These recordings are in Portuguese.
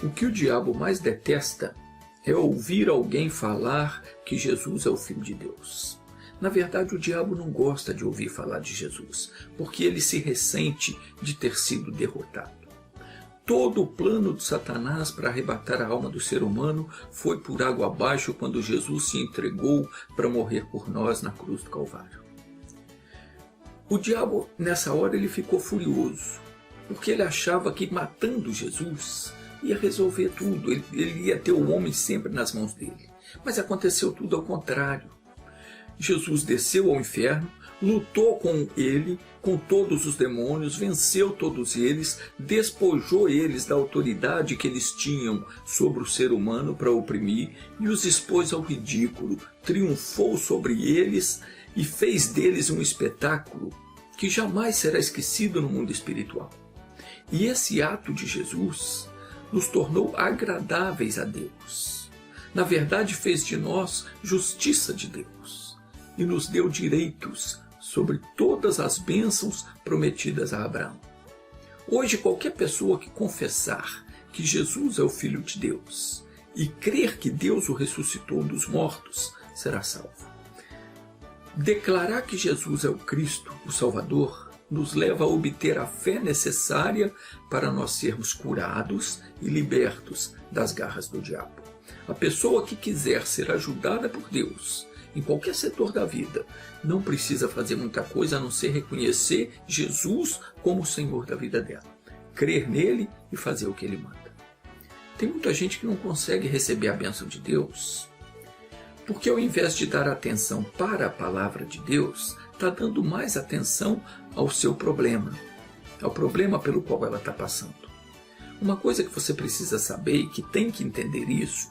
O que o diabo mais detesta é ouvir alguém falar que Jesus é o Filho de Deus. Na verdade, o diabo não gosta de ouvir falar de Jesus, porque ele se ressente de ter sido derrotado. Todo o plano de Satanás para arrebatar a alma do ser humano foi por água abaixo quando Jesus se entregou para morrer por nós na cruz do Calvário. O diabo, nessa hora, ele ficou furioso, porque ele achava que matando Jesus ia resolver tudo, ele ia ter o homem sempre nas mãos dele. Mas aconteceu tudo ao contrário. Jesus desceu ao inferno, lutou com ele, com todos os demônios, venceu todos eles, despojou eles da autoridade que eles tinham sobre o ser humano para oprimir e os expôs ao ridículo, triunfou sobre eles e fez deles um espetáculo que jamais será esquecido no mundo espiritual. E esse ato de Jesus nos tornou agradáveis a Deus. Na verdade, fez de nós justiça de Deus e nos deu direitos sobre todas as bênçãos prometidas a Abraão. Hoje, qualquer pessoa que confessar que Jesus é o Filho de Deus e crer que Deus o ressuscitou dos mortos, será salvo. Declarar que Jesus é o Cristo, o Salvador, nos leva a obter a fé necessária para nós sermos curados e libertos das garras do diabo. A pessoa que quiser ser ajudada por Deus em qualquer setor da vida não precisa fazer muita coisa a não ser reconhecer Jesus como o Senhor da vida dela, crer nele e fazer o que ele manda. Tem muita gente que não consegue receber a bênção de Deus porque, ao invés de dar atenção para a palavra de Deus, está dando mais atenção ao seu problema, ao problema pelo qual ela está passando. Uma coisa que você precisa saber e que tem que entender isso,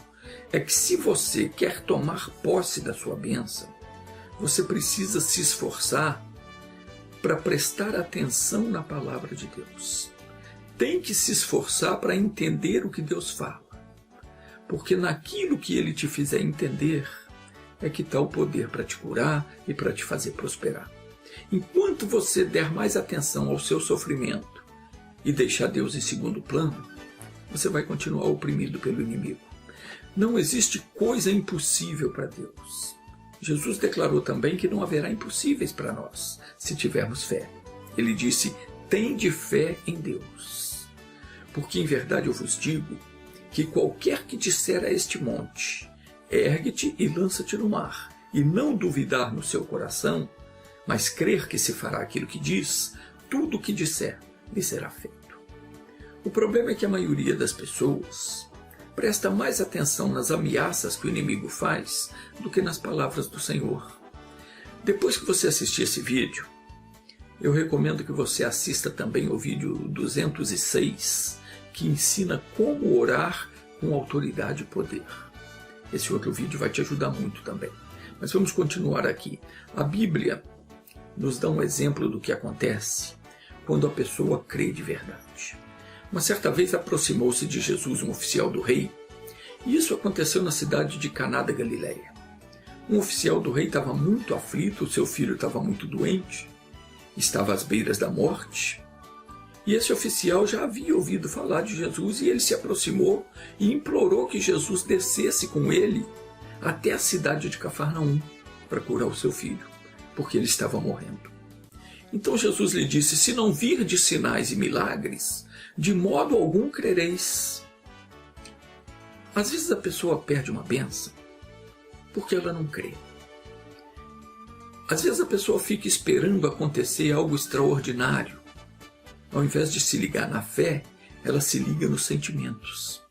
é que se você quer tomar posse da sua bênção, você precisa se esforçar para prestar atenção na palavra de Deus. Tem que se esforçar para entender o que Deus fala, porque naquilo que Ele te fizer entender, é que está o poder para te curar e para te fazer prosperar. Enquanto você der mais atenção ao seu sofrimento e deixar Deus em segundo plano, você vai continuar oprimido pelo inimigo. Não existe coisa impossível para Deus. Jesus declarou também que não haverá impossíveis para nós, se tivermos fé. Ele disse: tende fé em Deus. Porque em verdade eu vos digo que qualquer que disser a este monte: ergue-te e lança-te no mar, e não duvidar no seu coração, mas crer que se fará aquilo que diz, tudo o que disser lhe será feito. O problema é que a maioria das pessoas presta mais atenção nas ameaças que o inimigo faz do que nas palavras do Senhor. Depois que você assistir esse vídeo, eu recomendo que você assista também ao vídeo 206, que ensina como orar com autoridade e poder. Esse outro vídeo vai te ajudar muito também. Mas vamos continuar aqui. A Bíblia nos dá um exemplo do que acontece quando a pessoa crê de verdade. Uma certa vez aproximou-se de Jesus um oficial do rei, e isso aconteceu na cidade de Caná da Galileia. Um oficial do rei estava muito aflito, seu filho estava muito doente, estava às beiras da morte, e esse oficial já havia ouvido falar de Jesus e ele se aproximou e implorou que Jesus descesse com ele até a cidade de Cafarnaum para curar o seu filho, porque ele estava morrendo. Então Jesus lhe disse: se não virdes sinais e milagres, de modo algum crereis. Às vezes a pessoa perde uma bênção porque ela não crê. Às vezes a pessoa fica esperando acontecer algo extraordinário. Ao invés de se ligar na fé, ela se liga nos sentimentos.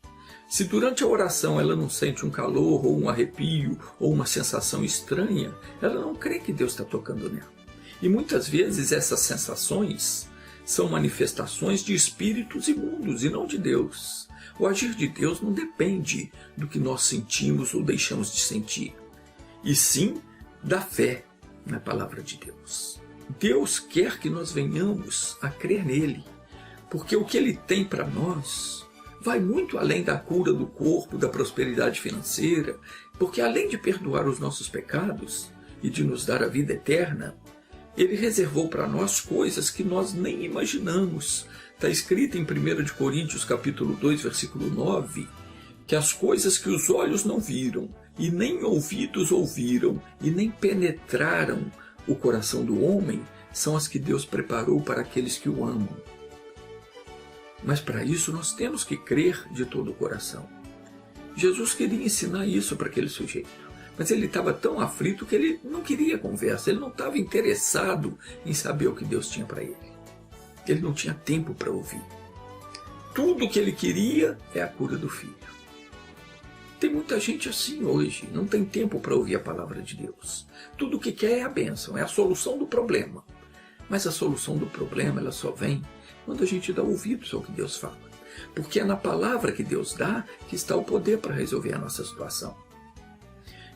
Se durante a oração ela não sente um calor, ou um arrepio, ou uma sensação estranha, ela não crê que Deus está tocando nela. E muitas vezes essas sensações são manifestações de espíritos imundos e não de Deus. O agir de Deus não depende do que nós sentimos ou deixamos de sentir, e sim da fé na palavra de Deus. Deus quer que nós venhamos a crer nele, porque o que ele tem para nós vai muito além da cura do corpo, da prosperidade financeira, porque além de perdoar os nossos pecados e de nos dar a vida eterna, Ele reservou para nós coisas que nós nem imaginamos. Está escrito em 1 de Coríntios capítulo 2, versículo 9, que as coisas que os olhos não viram, e nem ouvidos ouviram, e nem penetraram o coração do homem, são as que Deus preparou para aqueles que o amam. Mas para isso nós temos que crer de todo o coração. Jesus queria ensinar isso para aquele sujeito, mas ele estava tão aflito que ele não queria conversa, ele não estava interessado em saber o que Deus tinha para ele. Ele não tinha tempo para ouvir. Tudo o que ele queria é a cura do filho. Tem muita gente assim hoje, não tem tempo para ouvir a palavra de Deus. Tudo o que quer é a bênção, é a solução do problema. Mas a solução do problema ela só vem quando a gente dá ouvidos ao que Deus fala. Porque é na palavra que Deus dá que está o poder para resolver a nossa situação.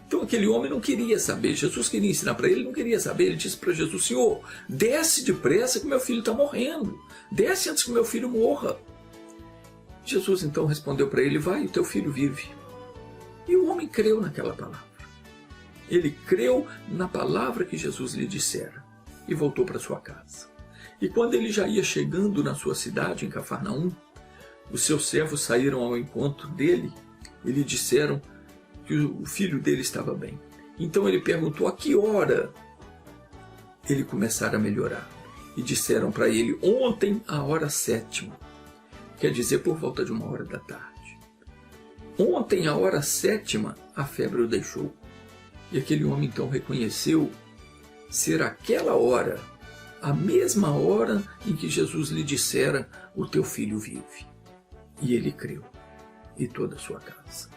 Então aquele homem não queria saber, Jesus queria ensinar para ele, não queria saber. Ele disse para Jesus: Senhor, desce depressa que meu filho está morrendo. Desce antes que meu filho morra. Jesus então respondeu para ele: vai, o teu filho vive. E o homem creu naquela palavra. Ele creu na palavra que Jesus lhe dissera e voltou para sua casa. E quando ele já ia chegando na sua cidade, em Cafarnaum, os seus servos saíram ao encontro dele e lhe disseram que o filho dele estava bem. Então ele perguntou a que hora ele começara a melhorar. E disseram para ele: ontem, à hora 7ª. Quer dizer, por volta de 1h da tarde. Ontem, à hora 7ª, a febre o deixou. E aquele homem então reconheceu ser aquela hora, a mesma hora em que Jesus lhe dissera: o teu filho vive. E ele creu, e toda a sua casa.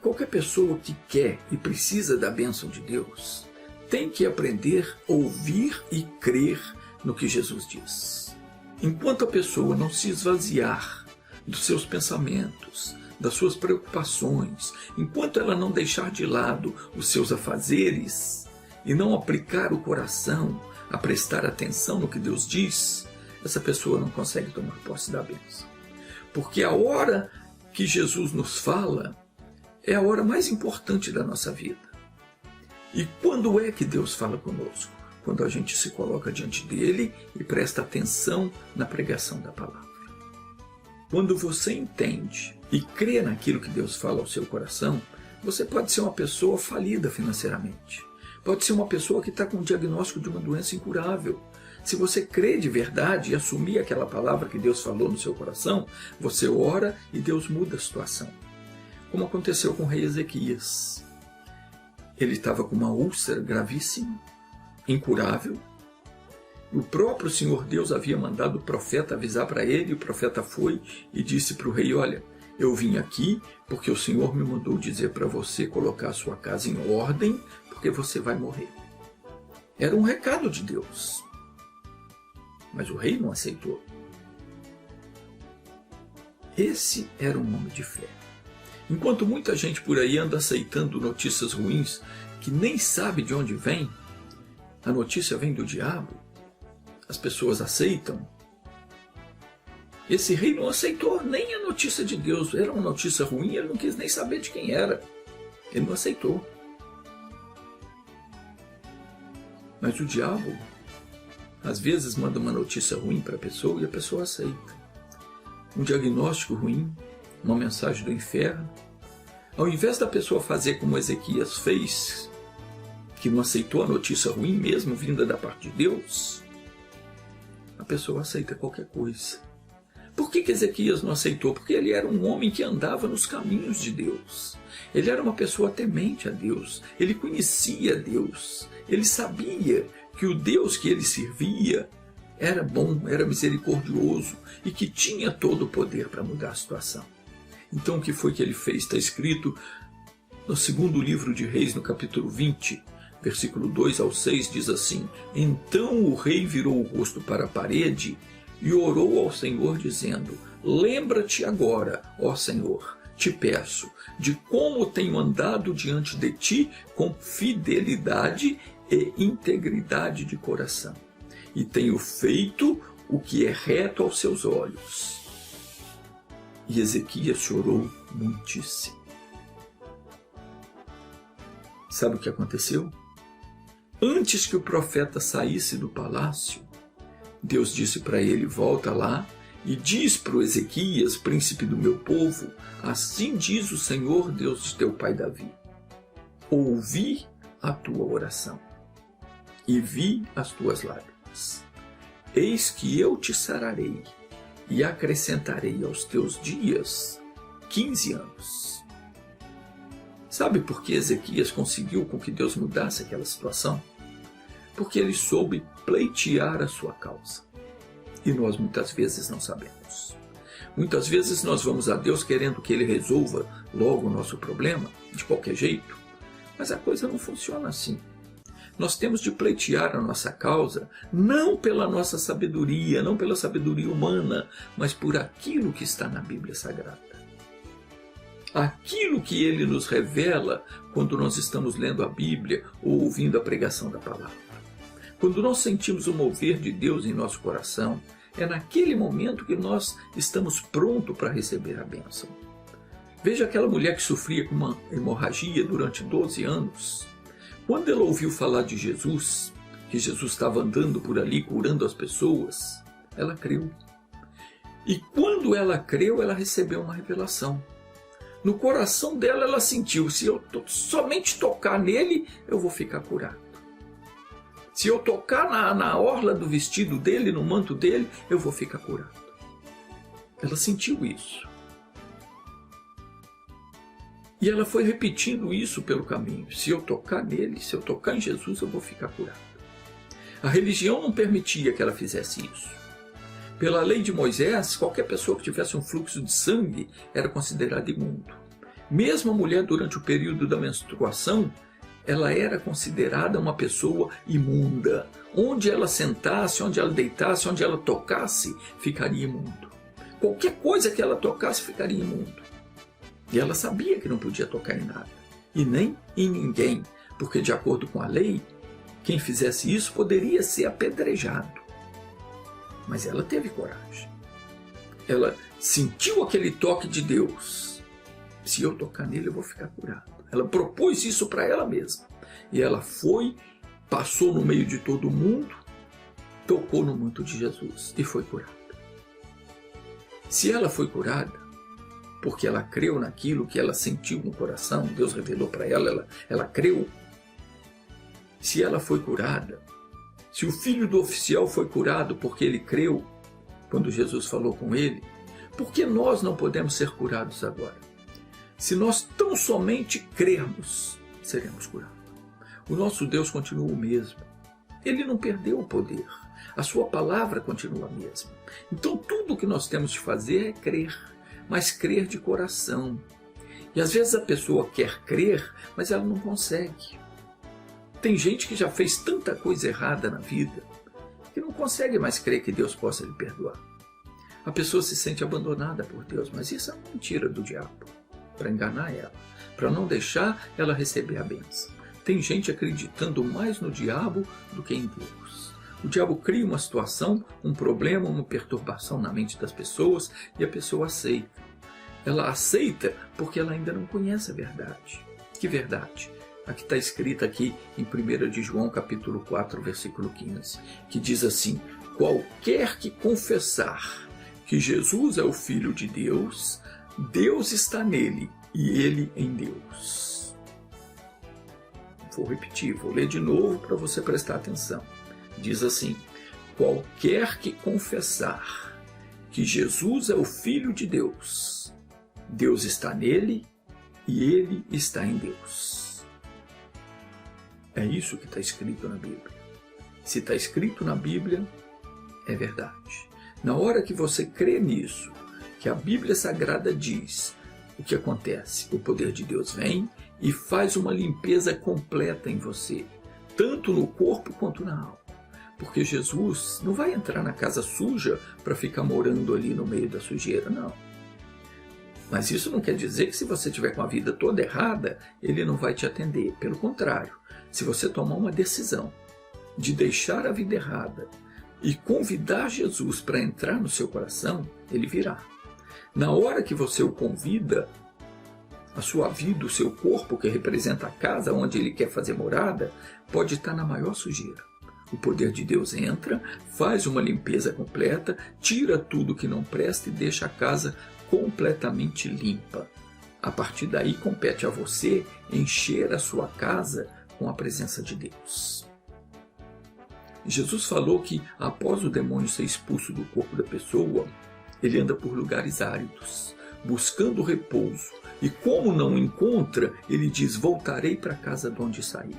Qualquer pessoa que quer e precisa da bênção de Deus tem que aprender a ouvir e crer no que Jesus diz. Enquanto a pessoa não se esvaziar dos seus pensamentos, das suas preocupações, enquanto ela não deixar de lado os seus afazeres e não aplicar o coração a prestar atenção no que Deus diz, essa pessoa não consegue tomar posse da bênção. Porque a hora que Jesus nos fala é a hora mais importante da nossa vida. E quando é que Deus fala conosco? Quando a gente se coloca diante dele e presta atenção na pregação da palavra. Quando você entende e crê naquilo que Deus fala ao seu coração, você pode ser uma pessoa falida financeiramente. Pode ser uma pessoa que está com um diagnóstico de uma doença incurável. Se você crê de verdade e assumir aquela palavra que Deus falou no seu coração, você ora e Deus muda a situação. Como aconteceu com o rei Ezequias. Ele estava com uma úlcera gravíssima, incurável. O próprio Senhor Deus havia mandado o profeta avisar para ele, o profeta foi e disse para o rei: olha, eu vim aqui porque o Senhor me mandou dizer para você colocar a sua casa em ordem, porque você vai morrer. Era um recado de Deus. Mas o rei não aceitou. Esse era um homem de fé. Enquanto muita gente por aí anda aceitando notícias ruins, que nem sabe de onde vem, a notícia vem do diabo, as pessoas aceitam. Esse rei não aceitou nem a notícia de Deus. Era uma notícia ruim, ele não quis nem saber de quem era. Ele não aceitou. Mas o diabo, às vezes, manda uma notícia ruim para a pessoa e a pessoa aceita. Um diagnóstico ruim, uma mensagem do inferno. Ao invés da pessoa fazer como Ezequias fez, que não aceitou a notícia ruim mesmo vinda da parte de Deus, a pessoa aceita qualquer coisa. Por que Ezequias não aceitou? Porque ele era um homem que andava nos caminhos de Deus. Ele era uma pessoa temente a Deus. Ele conhecia Deus. Ele sabia que o Deus que ele servia era bom, era misericordioso e que tinha todo o poder para mudar a situação. Então o que foi que ele fez? Está escrito no segundo livro de Reis, no capítulo 20, versículo 2 ao 6, diz assim: então o rei virou o rosto para a parede e orou ao Senhor dizendo: lembra-te agora, ó Senhor, te peço, de como tenho andado diante de ti com fidelidade e integridade de coração, e tenho feito o que é reto aos seus olhos. E Ezequias chorou muitíssimo. Sabe o que aconteceu? Antes que o profeta saísse do palácio, Deus disse para ele: volta lá e diz para o Ezequias, príncipe do meu povo, assim diz o Senhor, Deus de teu pai Davi: ouvi a tua oração e vi as tuas lágrimas. Eis que eu te sararei e acrescentarei aos teus dias 15 anos. Sabe por que Ezequias conseguiu com que Deus mudasse aquela situação? Porque ele soube pleitear a sua causa. E nós muitas vezes não sabemos. Muitas vezes nós vamos a Deus querendo que Ele resolva logo o nosso problema, de qualquer jeito. Mas a coisa não funciona assim. Nós temos de pleitear a nossa causa, não pela nossa sabedoria, não pela sabedoria humana, mas por aquilo que está na Bíblia Sagrada. Aquilo que Ele nos revela quando nós estamos lendo a Bíblia ou ouvindo a pregação da palavra. Quando nós sentimos o mover de Deus em nosso coração, é naquele momento que nós estamos prontos para receber a bênção. Veja aquela mulher que sofria com uma hemorragia durante 12 anos. Quando ela ouviu falar de Jesus, que Jesus estava andando por ali curando as pessoas, ela creu. E quando ela creu, ela recebeu uma revelação. No coração dela, ela sentiu: se eu somente tocar nele, eu vou ficar curado. Se eu tocar na orla do vestido dele, no manto dele, eu vou ficar curado. Ela sentiu isso. E ela foi repetindo isso pelo caminho. Se eu tocar nele, se eu tocar em Jesus, eu vou ficar curado. A religião não permitia que ela fizesse isso. Pela lei de Moisés, qualquer pessoa que tivesse um fluxo de sangue era considerada imundo. Mesmo a mulher, durante o período da menstruação, ela era considerada uma pessoa imunda. Onde ela sentasse, onde ela deitasse, onde ela tocasse, ficaria imundo. Qualquer coisa que ela tocasse ficaria imundo. E ela sabia que não podia tocar em nada, e nem em ninguém, porque de acordo com a lei, quem fizesse isso poderia ser apedrejado. Mas ela teve coragem. Ela sentiu aquele toque de Deus. Se eu tocar nele, eu vou ficar curado. Ela propôs isso para ela mesma. E ela foi, passou no meio de todo mundo, tocou no manto de Jesus e foi curada. Se ela foi curada, porque ela creu naquilo que ela sentiu no coração, Deus revelou para ela, ela creu. Se ela foi curada, se o filho do oficial foi curado porque ele creu, quando Jesus falou com ele, por que nós não podemos ser curados agora? Se nós tão somente crermos, seremos curados. O nosso Deus continua o mesmo. Ele não perdeu o poder. A sua palavra continua a mesma. Então tudo o que nós temos de fazer é crer, mas crer de coração. E às vezes a pessoa quer crer, mas ela não consegue. Tem gente que já fez tanta coisa errada na vida que não consegue mais crer que Deus possa lhe perdoar. A pessoa se sente abandonada por Deus, mas isso é uma mentira do diabo, para enganar ela, para não deixar ela receber a bênção. Tem gente acreditando mais no diabo do que em Deus. O diabo cria uma situação, um problema, uma perturbação na mente das pessoas e a pessoa aceita. Ela aceita porque ela ainda não conhece a verdade. Que verdade? A que está escrita aqui em 1 de João, capítulo 4, versículo 15, que diz assim: qualquer que confessar que Jesus é o Filho de Deus, Deus está nele e ele em Deus. Vou repetir, vou ler de novo para você prestar atenção. Diz assim: qualquer que confessar que Jesus é o Filho de Deus, Deus está nele e ele está em Deus. É isso que está escrito na Bíblia. Se está escrito na Bíblia, é verdade. Na hora que você crê nisso, que a Bíblia Sagrada diz, o que acontece? O poder de Deus vem e faz uma limpeza completa em você, tanto no corpo quanto na alma. Porque Jesus não vai entrar na casa suja para ficar morando ali no meio da sujeira, não. Mas isso não quer dizer que se você tiver com a vida toda errada, ele não vai te atender. Pelo contrário, se você tomar uma decisão de deixar a vida errada e convidar Jesus para entrar no seu coração, ele virá. Na hora que você o convida, A sua vida, o seu corpo, que representa a casa onde ele quer fazer morada, pode estar na maior sujeira. O poder de Deus entra, faz uma limpeza completa, tira tudo que não presta e deixa a casa completamente limpa. A partir daí, compete a você encher a sua casa com a presença de Deus. Jesus falou que, após o demônio ser expulso do corpo da pessoa, ele anda por lugares áridos, buscando repouso. E como não encontra, ele diz: voltarei para a casa de onde saí.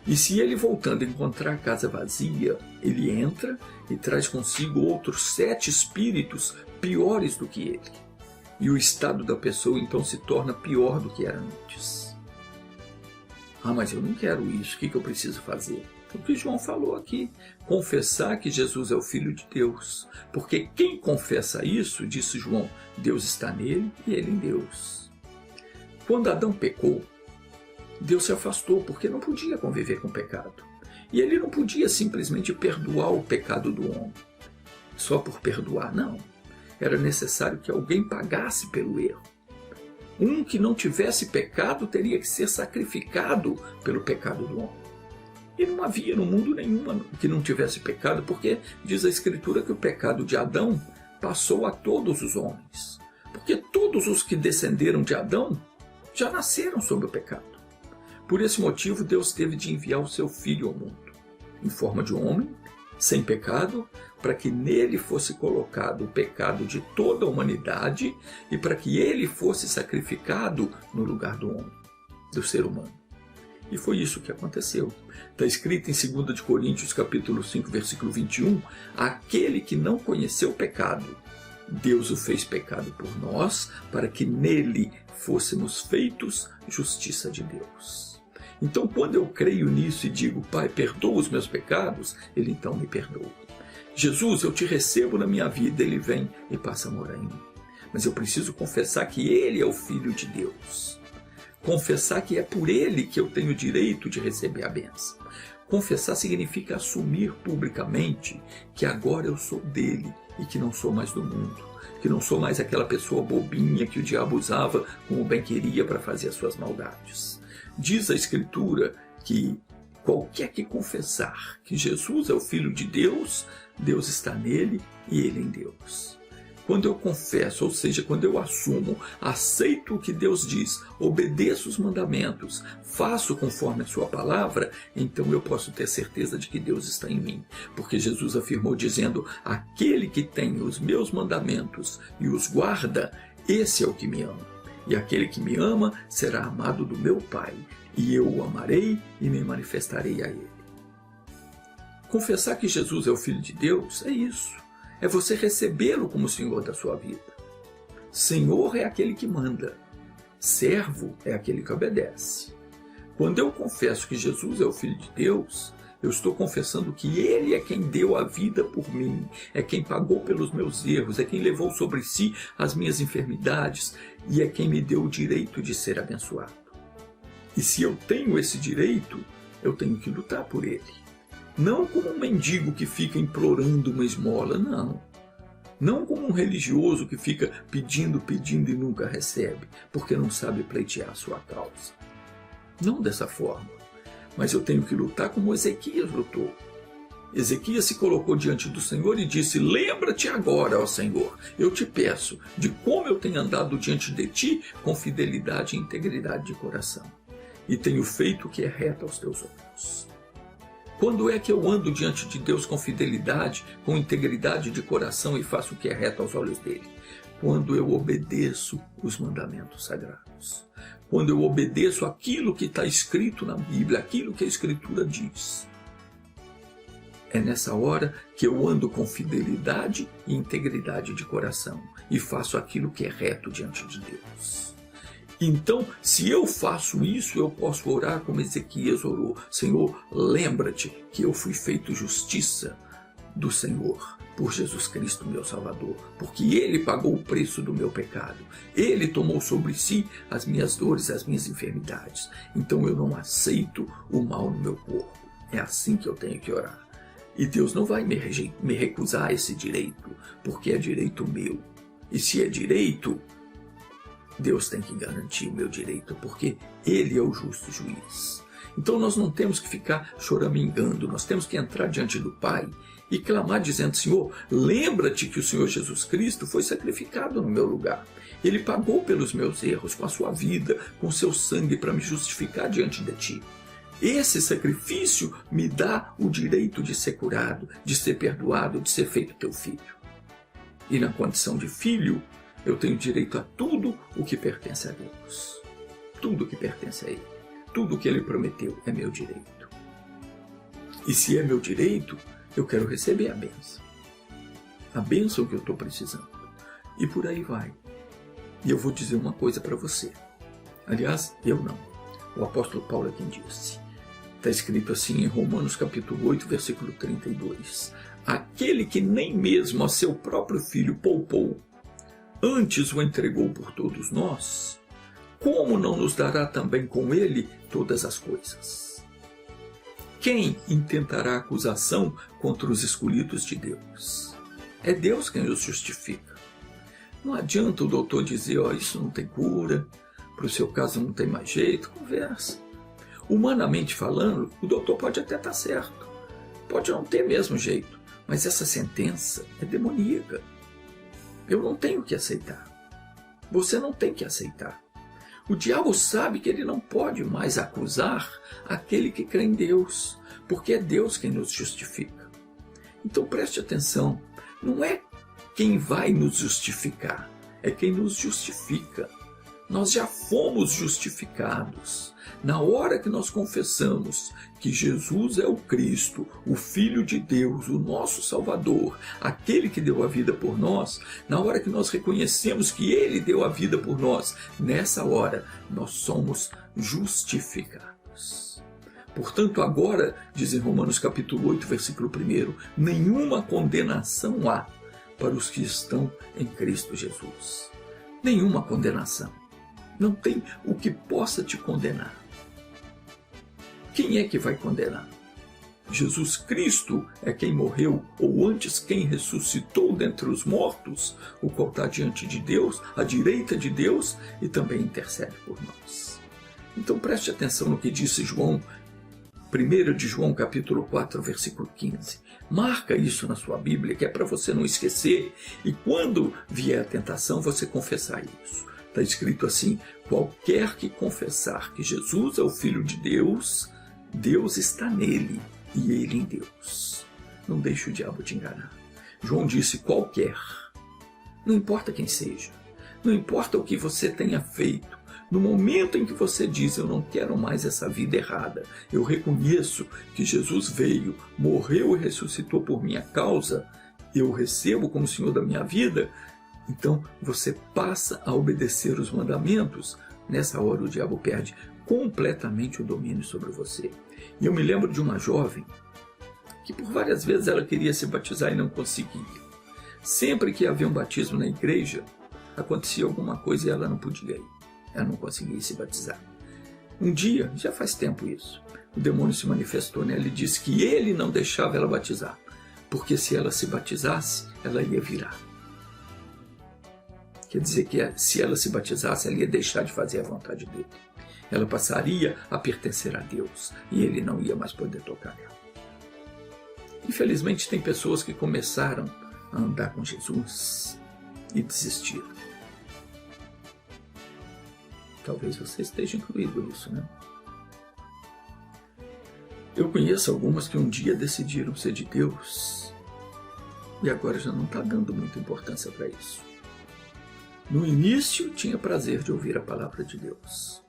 E se ele, voltando, encontrar a casa vazia, ele entra e traz consigo outros 7 espíritos piores do que ele. E o estado da pessoa então se torna pior do que era antes. Ah, mas eu não quero isso, o que eu preciso fazer? O que João falou aqui: confessar que Jesus é o Filho de Deus. Porque quem confessa isso, disse João, Deus está nele e ele em Deus. Quando Adão pecou, Deus se afastou porque não podia conviver com o pecado. E ele não podia simplesmente perdoar o pecado do homem. Só por perdoar, não. Era necessário que alguém pagasse pelo erro. Um que não tivesse pecado teria que ser sacrificado pelo pecado do homem. E não havia no mundo nenhuma que não tivesse pecado, porque diz a Escritura que o pecado de Adão passou a todos os homens. Porque todos os que descenderam de Adão já nasceram sob o pecado. Por esse motivo, Deus teve de enviar o seu Filho ao mundo, em forma de homem, sem pecado, para que nele fosse colocado o pecado de toda a humanidade e para que ele fosse sacrificado no lugar do homem, do ser humano. E foi isso que aconteceu. Está escrito em 2 Coríntios capítulo 5, versículo 21, aquele que não conheceu o pecado, Deus o fez pecado por nós, para que nele fôssemos feitos justiça de Deus. Então, quando eu creio nisso e digo: Pai, perdoa os meus pecados, ele então me perdoa. Jesus, eu te recebo na minha vida, ele vem e passa a morar em mim. Mas eu preciso confessar que ele é o Filho de Deus. Confessar que é por ele que eu tenho o direito de receber a bênção. Confessar significa assumir publicamente que agora eu sou dele e que não sou mais do mundo. Que não sou mais aquela pessoa bobinha que o diabo usava como bem queria para fazer as suas maldades. Diz a Escritura que qualquer que confessar que Jesus é o Filho de Deus, Deus está nele e ele em Deus. Quando eu confesso, ou seja, quando eu assumo, aceito o que Deus diz, obedeço os mandamentos, faço conforme a sua palavra, então eu posso ter certeza de que Deus está em mim. Porque Jesus afirmou dizendo: aquele que tem os meus mandamentos e os guarda, esse é o que me ama. E aquele que me ama será amado do meu Pai, e eu o amarei e me manifestarei a ele. Confessar que Jesus é o Filho de Deus é isso. É você recebê-lo como Senhor da sua vida. Senhor é aquele que manda. Servo é aquele que obedece. Quando eu confesso que Jesus é o Filho de Deus, eu estou confessando que ele é quem deu a vida por mim, é quem pagou pelos meus erros, é quem levou sobre si as minhas enfermidades e é quem me deu o direito de ser abençoado. E se eu tenho esse direito, eu tenho que lutar por ele. Não como um mendigo que fica implorando uma esmola, não. Não como um religioso que fica pedindo e nunca recebe, porque não sabe pleitear a sua causa. Não dessa forma. Mas eu tenho que lutar como Ezequias lutou. Ezequias se colocou diante do Senhor e disse: lembra-te agora, ó Senhor, eu te peço, de como eu tenho andado diante de ti com fidelidade e integridade de coração. E tenho feito o que é reto aos teus olhos. Quando é que eu ando diante de Deus com fidelidade, com integridade de coração e faço o que é reto aos olhos dele? Quando eu obedeço os mandamentos sagrados. Quando eu obedeço aquilo que está escrito na Bíblia, aquilo que a Escritura diz. É nessa hora que eu ando com fidelidade e integridade de coração e faço aquilo que é reto diante de Deus. Então, se eu faço isso, eu posso orar como Ezequias orou: Senhor, lembra-te que eu fui feito justiça do Senhor por Jesus Cristo, meu Salvador, porque ele pagou o preço do meu pecado. Ele tomou sobre si as minhas dores, as minhas enfermidades. Então eu não aceito o mal no meu corpo. É assim que eu tenho que orar. E Deus não vai me recusar esse direito, porque é direito meu. E se é direito, Deus tem que garantir o meu direito, porque Ele é o justo juiz. Então nós não temos que ficar choramingando, nós temos que entrar diante do Pai e clamar dizendo: Senhor, lembra-te que o Senhor Jesus Cristo foi sacrificado no meu lugar. Ele pagou pelos meus erros com a sua vida, com o seu sangue, para me justificar diante de ti. Esse sacrifício me dá o direito de ser curado, de ser perdoado, de ser feito teu filho. E na condição de filho, eu tenho direito a tudo o que pertence a Deus. Tudo o que pertence a Ele. Tudo o que Ele prometeu é meu direito. E se é meu direito, eu quero receber a bênção. A bênção que eu estou precisando. E por aí vai. E eu vou dizer uma coisa para você. Aliás, eu não. O apóstolo Paulo é quem disse. Está escrito assim em Romanos capítulo 8, versículo 32. Aquele que nem mesmo a seu próprio filho poupou, antes o entregou por todos nós, como não nos dará também com ele todas as coisas? Quem intentará acusação contra os escolhidos de Deus? É Deus quem os justifica. Não adianta o doutor dizer: isso não tem cura, para o seu caso não tem mais jeito. Conversa. Humanamente falando, o doutor pode até estar certo, pode não ter mesmo jeito, mas essa sentença é demoníaca. Eu não tenho que aceitar. Você não tem que aceitar. O diabo sabe que ele não pode mais acusar aquele que crê em Deus, porque é Deus quem nos justifica. Então preste atenção, não é quem vai nos justificar, é quem nos justifica. Nós já fomos justificados. Na hora que nós confessamos que Jesus é o Cristo, o Filho de Deus, o nosso Salvador, aquele que deu a vida por nós, na hora que nós reconhecemos que Ele deu a vida por nós, nessa hora nós somos justificados. Portanto, agora, diz em Romanos capítulo 8, versículo 1, nenhuma condenação há para os que estão em Cristo Jesus. Nenhuma condenação. Não tem o que possa te condenar. Quem é que vai condenar? Jesus Cristo é quem morreu, ou antes quem ressuscitou dentre os mortos, o qual está diante de Deus, à direita de Deus, e também intercede por nós. Então preste atenção no que disse João, 1 de João capítulo 4, versículo 15. Marca isso na sua Bíblia, que é para você não esquecer, e quando vier a tentação, você confessar isso. Está escrito assim: qualquer que confessar que Jesus é o Filho de Deus, Deus está nele e ele em Deus. Não deixe o diabo te enganar. João disse qualquer. Não importa quem seja. Não importa o que você tenha feito. No momento em que você diz: eu não quero mais essa vida errada, eu reconheço que Jesus veio, morreu e ressuscitou por minha causa, eu o recebo como Senhor da minha vida, então você passa a obedecer os mandamentos. Nessa hora o diabo perde completamente o domínio sobre você. E eu me lembro de uma jovem que por várias vezes ela queria se batizar e não conseguia. Sempre que havia um batismo na igreja, acontecia alguma coisa e ela não podia ir. Ela não conseguia se batizar. Um dia, já faz tempo isso, o demônio se manifestou nela e disse que ele não deixava ela batizar, porque se ela se batizasse, ela ia virar. Quer dizer que se ela se batizasse, ela ia deixar de fazer a vontade dele. Ela passaria a pertencer a Deus e ele não ia mais poder tocar nela. Infelizmente, tem pessoas que começaram a andar com Jesus e desistiram. Talvez você esteja incluído nisso, né? Eu conheço algumas que um dia decidiram ser de Deus e agora já não está dando muita importância para isso. No início tinha prazer de ouvir a palavra de Deus.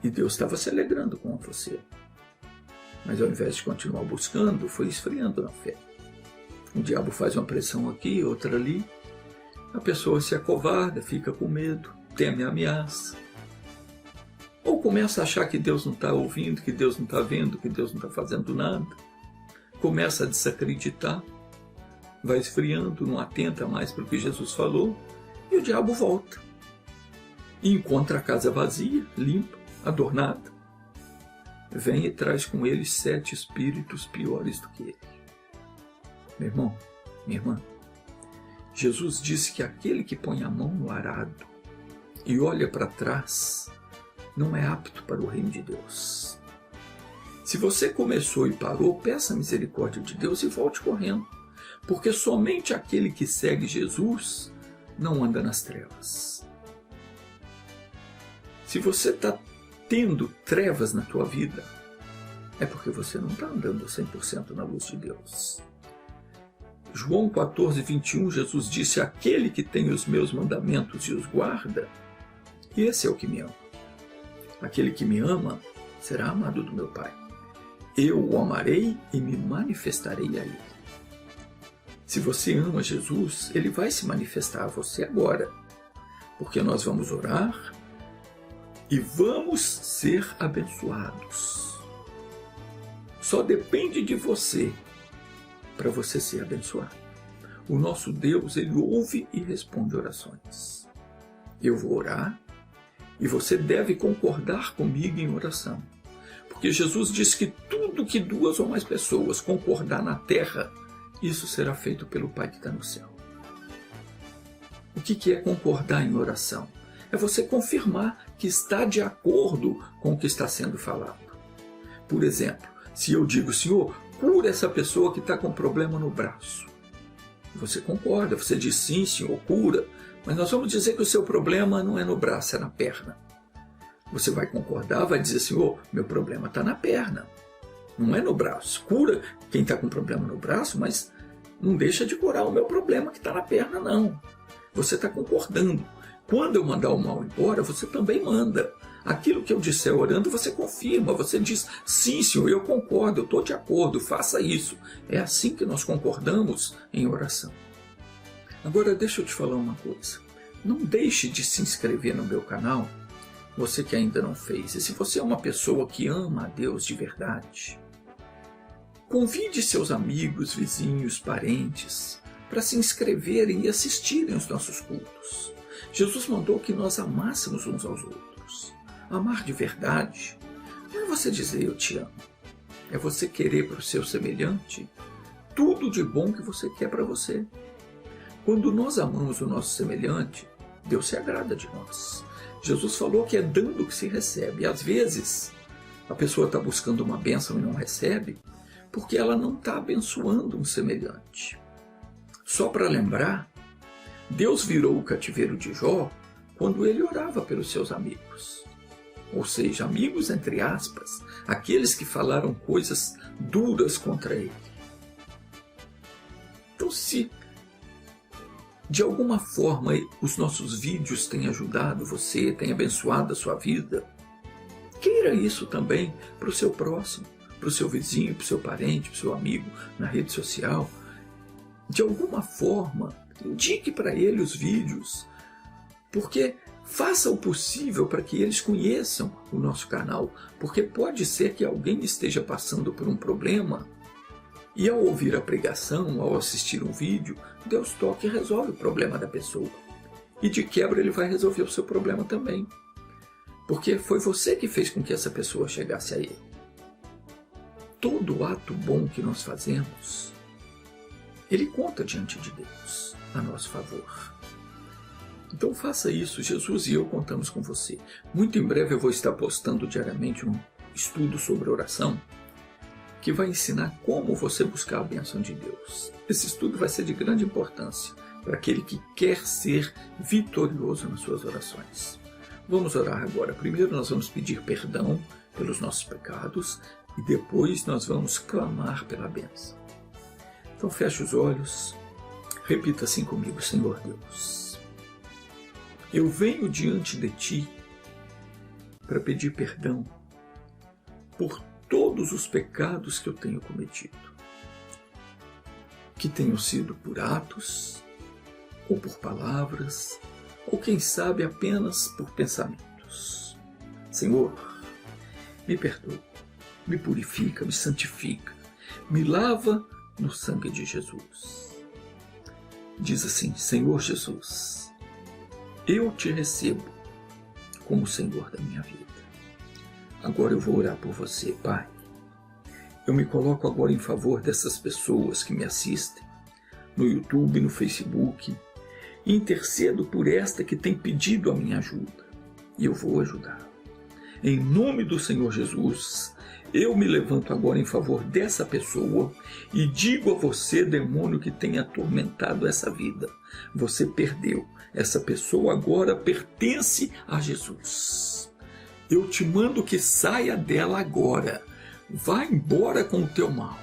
E Deus estava se alegrando com você. Mas ao invés de continuar buscando, foi esfriando na fé. O diabo faz uma pressão aqui, outra ali. A pessoa se acovarda, fica com medo, teme a ameaça. Ou começa a achar que Deus não está ouvindo, que Deus não está vendo, que Deus não está fazendo nada. Começa a desacreditar. Vai esfriando, não atenta mais para o que Jesus falou, e o diabo volta. E encontra a casa vazia, limpa, adornada. Vem e traz com ele 7 espíritos piores do que ele. Meu irmão, minha irmã, Jesus disse que aquele que põe a mão no arado e olha para trás, não é apto para o reino de Deus. Se você começou e parou, peça a misericórdia de Deus e volte correndo, porque somente aquele que segue Jesus não anda nas trevas. Se você está tendo trevas na tua vida, é porque você não está andando 100% na luz de Deus. João 14, 21, Jesus disse: aquele que tem os meus mandamentos e os guarda, esse é o que me ama. Aquele que me ama será amado do meu Pai. Eu o amarei e me manifestarei a ele. Se você ama Jesus, ele vai se manifestar a você agora, porque nós vamos orar e vamos ser abençoados. Só depende de você para você ser abençoado. O nosso Deus, ele ouve e responde orações. Eu vou orar e você deve concordar comigo em oração. Porque Jesus disse que tudo que 2 ou mais pessoas concordar na terra, isso será feito pelo Pai que está no céu. O que é concordar em oração? É você confirmar que está de acordo com o que está sendo falado. Por exemplo, se eu digo: Senhor, cura essa pessoa que está com problema no braço. Você concorda, você diz: sim, Senhor, cura. Mas nós vamos dizer que o seu problema não é no braço, é na perna. Você vai concordar, vai dizer: Senhor, meu problema está na perna, não é no braço. Cura quem está com problema no braço, mas não deixa de curar o meu problema que está na perna, não. Você está concordando. Quando eu mandar o mal embora, você também manda. Aquilo que eu disser orando, você confirma, você diz: sim, Senhor, eu concordo, eu estou de acordo, faça isso. É assim que nós concordamos em oração. Agora, deixa eu te falar uma coisa. Não deixe de se inscrever no meu canal, você que ainda não fez. E se você é uma pessoa que ama a Deus de verdade, convide seus amigos, vizinhos, parentes para se inscreverem e assistirem os nossos cultos. Jesus mandou que nós amássemos uns aos outros. Amar de verdade não é você dizer eu te amo. É você querer para o seu semelhante tudo de bom que você quer para você. Quando nós amamos o nosso semelhante, Deus se agrada de nós. Jesus falou que é dando que se recebe. E às vezes a pessoa está buscando uma bênção e não recebe porque ela não está abençoando um semelhante. Só para lembrar, Deus virou o cativeiro de Jó quando ele orava pelos seus amigos. Ou seja, amigos entre aspas, aqueles que falaram coisas duras contra ele. Então, se de alguma forma os nossos vídeos têm ajudado você, têm abençoado a sua vida, queira isso também para o seu próximo, para o seu vizinho, para o seu parente, para o seu amigo na rede social. De alguma forma, indique para ele os vídeos, porque faça o possível para que eles conheçam o nosso canal, porque pode ser que alguém esteja passando por um problema e ao ouvir a pregação, ao assistir um vídeo, Deus toca e resolve o problema da pessoa. E de quebra ele vai resolver o seu problema também, porque foi você que fez com que essa pessoa chegasse a ele. Todo ato bom que nós fazemos, ele conta diante de Deus a nosso favor. Então faça isso, Jesus e eu contamos com você. Muito em breve eu vou estar postando diariamente um estudo sobre oração que vai ensinar como você buscar a bênção de Deus. Esse estudo vai ser de grande importância para aquele que quer ser vitorioso nas suas orações. Vamos orar agora. Primeiro nós vamos pedir perdão pelos nossos pecados e depois nós vamos clamar pela bênção. Então feche os olhos, repita assim comigo: Senhor Deus, eu venho diante de Ti para pedir perdão por todos os pecados que eu tenho cometido, que tenham sido por atos, ou por palavras, ou quem sabe apenas por pensamentos. Senhor, me perdoa, me purifica, me santifica, me lava no sangue de Jesus. Diz assim: Senhor Jesus, eu te recebo como Senhor da minha vida. Agora eu vou orar por você, Pai. Eu me coloco agora em favor dessas pessoas que me assistem no YouTube, no Facebook intercedo por esta que tem pedido a minha ajuda, e eu vou ajudar. Em nome do Senhor Jesus, eu me levanto agora em favor dessa pessoa e digo a você, demônio que tem atormentado essa vida, você perdeu. Essa pessoa agora pertence a Jesus. Eu te mando que saia dela agora. Vá embora com o teu mal,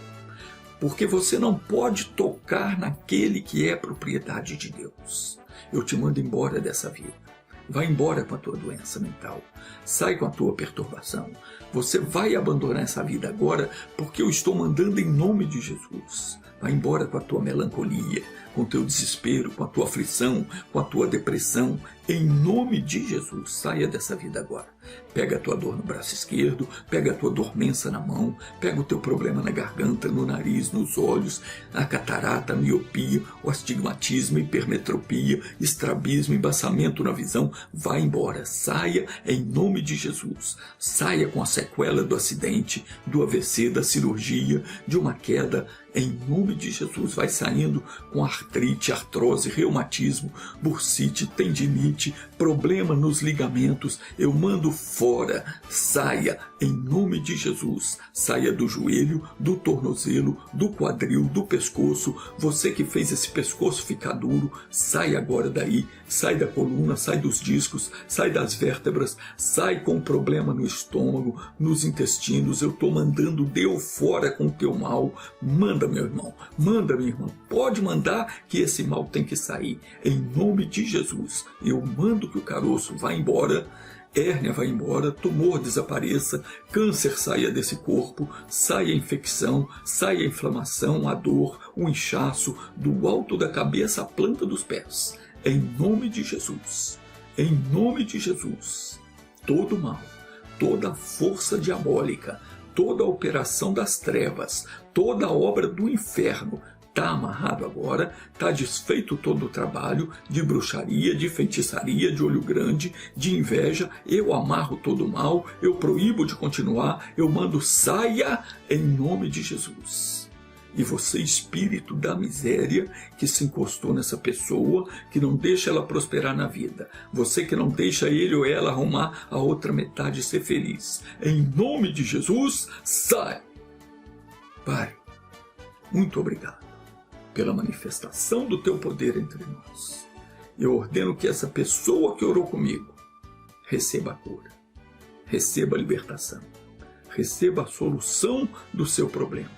porque você não pode tocar naquele que é propriedade de Deus. Eu te mando embora dessa vida. Vai embora com a tua doença mental. Sai com a tua perturbação. Você vai abandonar essa vida agora, porque eu estou mandando em nome de Jesus. Vai embora com a tua melancolia, com o teu desespero, com a tua aflição, com a tua depressão. Em nome de Jesus, saia dessa vida agora. Pega a tua dor no braço esquerdo, pega a tua dormência na mão, pega o teu problema na garganta, no nariz, nos olhos, a catarata, a miopia, o astigmatismo, a hipermetropia, estrabismo, embaçamento na visão. Vai embora, saia em nome de Jesus. Saia com a sequela do acidente, do AVC, da cirurgia, de uma queda. Em nome de Jesus, vai saindo com artrite, artrose, reumatismo, bursite, tendinite, problema nos ligamentos. Eu mando fora, saia em nome de Jesus. Saia do joelho, do tornozelo, do quadril, do pescoço. Você que fez esse pescoço ficar duro, sai agora daí. Sai da coluna, sai dos discos, sai das vértebras, sai com problema no estômago, nos intestinos. Eu estou mandando, deu fora com o teu mal. Manda, meu irmão, manda, minha irmã. Pode mandar que esse mal tem que sair. Em nome de Jesus, eu mando que o caroço vá embora, hérnia vai embora, tumor desapareça, câncer saia desse corpo, saia a infecção, saia a inflamação, a dor, o inchaço, do alto da cabeça à planta dos pés. Em nome de Jesus, em nome de Jesus, todo mal, toda força diabólica, toda operação das trevas, toda obra do inferno, está amarrado agora, está desfeito todo o trabalho de bruxaria, de feitiçaria, de olho grande, de inveja. Eu amarro todo o mal, eu proíbo de continuar, eu mando saia em nome de Jesus. E você, espírito da miséria que se encostou nessa pessoa, que não deixa ela prosperar na vida, você que não deixa ele ou ela arrumar a outra metade e ser feliz, em nome de Jesus, sai! Pai, muito obrigado pela manifestação do teu poder entre nós. Eu ordeno que essa pessoa que orou comigo receba a cura, receba a libertação, receba a solução do seu problema.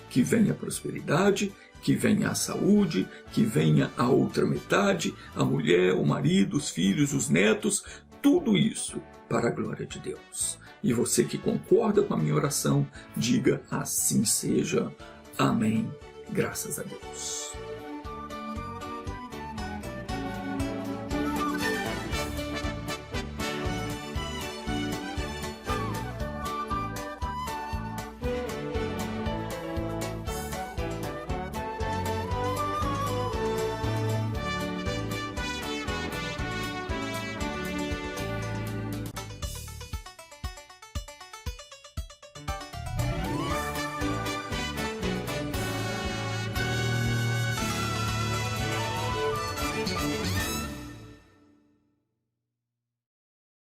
Que venha a prosperidade, que venha a saúde, que venha a outra metade, a mulher, o marido, os filhos, os netos, tudo isso para a glória de Deus. E você que concorda com a minha oração, diga assim seja. Amém. Graças a Deus.